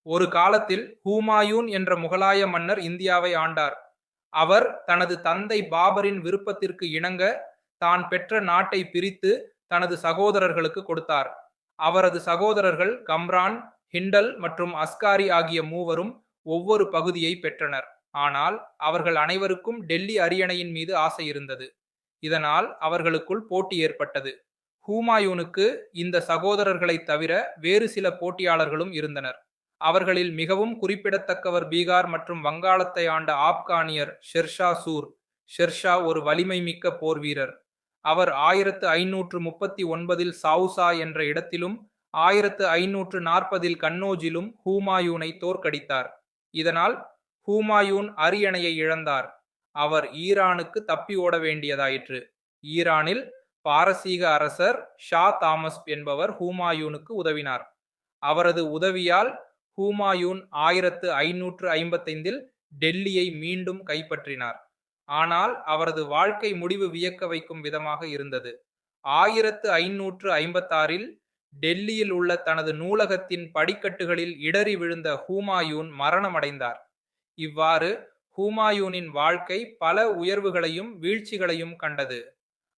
ஒரு காலத்தில் ஹுமாயூன் என்ற முகலாய மன்னர் இந்தியாவை ஆண்டார். அவர் தனது தந்தை பாபரின் விருப்பத்திற்கு இணங்க தான் பெற்ற நாட்டை பிரித்து தனது சகோதரர்களுக்கு கொடுத்தார். அவரது சகோதரர்கள் கம்ரான், ஹிண்டல் மற்றும் அஸ்காரி ஆகிய மூவரும் ஒவ்வொரு பகுதியை பெற்றனர். ஆனால் அவர்கள் அனைவருக்கும் டெல்லி அரியணையின் மீது ஆசை இருந்தது. இதனால் அவர்களுக்குள் போட்டி ஏற்பட்டது. ஹுமாயூனுக்கு இந்த சகோதரர்களைத் தவிர வேறு சில போட்டியாளர்களும் இருந்தனர். அவர்களில் மிகவும் குறிப்பிடத்தக்கவர் பீகார் மற்றும் வங்காளத்தை ஆண்ட ஆப்கானியர் ஷெர்ஷா சூர். ஷெர்ஷா ஒரு வலிமை மிக்க போர் வீரர். அவர் 1539இல் சவுசா என்ற இடத்திலும் 1540இல் கன்னோஜிலும் ஹுமாயூனை தோற்கடித்தார். இதனால் ஹுமாயூன் அரியணையை இழந்தார். அவர் ஈரானுக்கு தப்பி ஓட வேண்டியதாயிற்று. ஈரானில் பாரசீக அரசர் ஷா தாமஸ் என்பவர் ஹுமாயூனுக்கு உதவினார். அவரது உதவியால் ஹுமாயூன் 1555இல் டெல்லியை மீண்டும் கைப்பற்றினார். ஆனால் அவரது வாழ்க்கை முடிவு வியக்க வைக்கும் விதமாக இருந்தது. 1556இல் டெல்லியில் உள்ள தனது நூலகத்தின் படிக்கட்டுகளில் இடறி விழுந்த ஹுமாயூன் மரணமடைந்தார். இவ்வாறு ஹுமாயூனின் வாழ்க்கை பல உயர்வுகளையும் வீழ்ச்சிகளையும் கண்டது.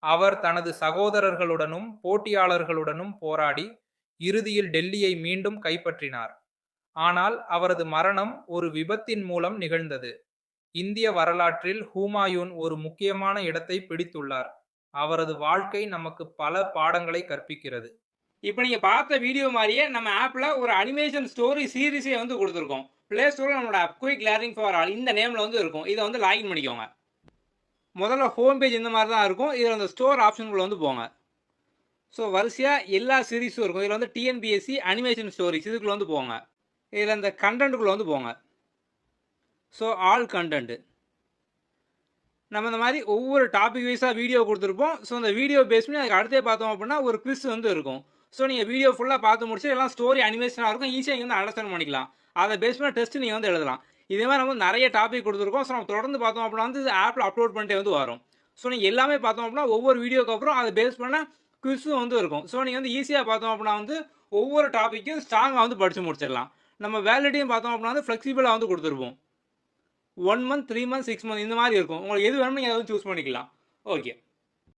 அவர் தனது சகோதரர்களுடனும் போட்டியாளர்களுடனும் போராடி இறுதியில் டெல்லியை மீண்டும் கைப்பற்றினார். ஆனால் அவரது மரணம் ஒரு விபத்தின் மூலம் நிகழ்ந்தது. இந்திய வரலாற்றில் ஹுமாயூன் ஒரு முக்கியமான இடத்தை பிடித்துள்ளார். அவரது வாழ்க்கை நமக்கு பல பாடங்களை கற்பிக்கிறது. இப்போ நீங்கள் பார்த்த வீடியோ மாதிரியே நம்ம ஆப்பில் ஒரு அனிமேஷன் ஸ்டோரி சீரீஸே வந்து கொடுத்துருக்கோம். ப்ளே ஸ்டோரில் நம்மளோட app quick learning for all இந்த நேமில் வந்து இருக்கும். இதை வந்து லாகின் பண்ணிக்கோங்க. முதல்ல ஹோம் பேஜ் இந்த மாதிரி தான் இருக்கும். இதில் அந்த ஸ்டோர் ஆப்ஷனுக்குள்ளே வந்து போங்க. ஸோ வரிசையாக எல்லா சீரீஸும் இருக்கும். இதில் வந்து டிஎன்பிஎஸ்சி அனிமேஷன் ஸ்டோரிஸ் இதுக்குள்ளே வந்து போங்க. இதில் இந்த கண்டென்ட்டுக்குள்ளே வந்து போங்க. ஸோ ஆல் கண்டென்ட்டு நம்ம இந்த மாதிரி ஒவ்வொரு டாபிக் வைஸாக வீடியோ கொடுத்துருப்போம். ஸோ அந்த வீடியோ பேஸ் பண்ணி அதுக்கு அடுத்தே பார்த்தோம் அப்படின்னா ஒரு குவிஸ் வந்து இருக்கும். ஸோ நீங்கள் வீடியோ ஃபுல்லாக பார்த்து முடிச்சு எல்லாம் ஸ்டோரி அனிமேஷனாக இருக்கும். ஈஸியாக நீங்கள் வந்து அண்டர்ஸ்டாண்ட் பண்ணிக்கலாம். அதை பேஸ் பண்ண டெஸ்ட் நீங்கள் வந்து எழுதலாம். இதே மாதிரி நம்ம நிறைய டாபிக் கொடுத்துருக்கோம். ஸோ நம்ம தொடர்ந்து பார்த்தோம் அப்படின்னா வந்து ஆப்பில் அப்லோட் பண்ணிட்டே வந்து வரும். ஸோ நீங்கள் எல்லாமே பார்த்தோம் அப்படின்னா ஒவ்வொரு வீடியோக்கு அப்புறம் அதை பேஸ் பண்ண குவிஸும் வந்து இருக்கும். ஸோ நீங்கள் வந்து ஈஸியாக பார்த்தோம் அப்படின்னா வந்து ஒவ்வொரு டாப்பிக்கும் ஸ்ட்ராங்காக வந்து படித்து முடிச்சிடலாம். நம்ம வேலிடிட்டியும் பார்த்தோம் அப்படின்னா வந்து ஃப்ளெக்சிபிளாக வந்து கொடுத்துருப்போம். 1 மந்த், 3 மந்த், 6 மந்த் இந்த மாதிரி இருக்கும். உங்களுக்கு எது வேணுமோ நீங்கள் அதை வந்து சூஸ் பண்ணிக்கலாம். ஓகே.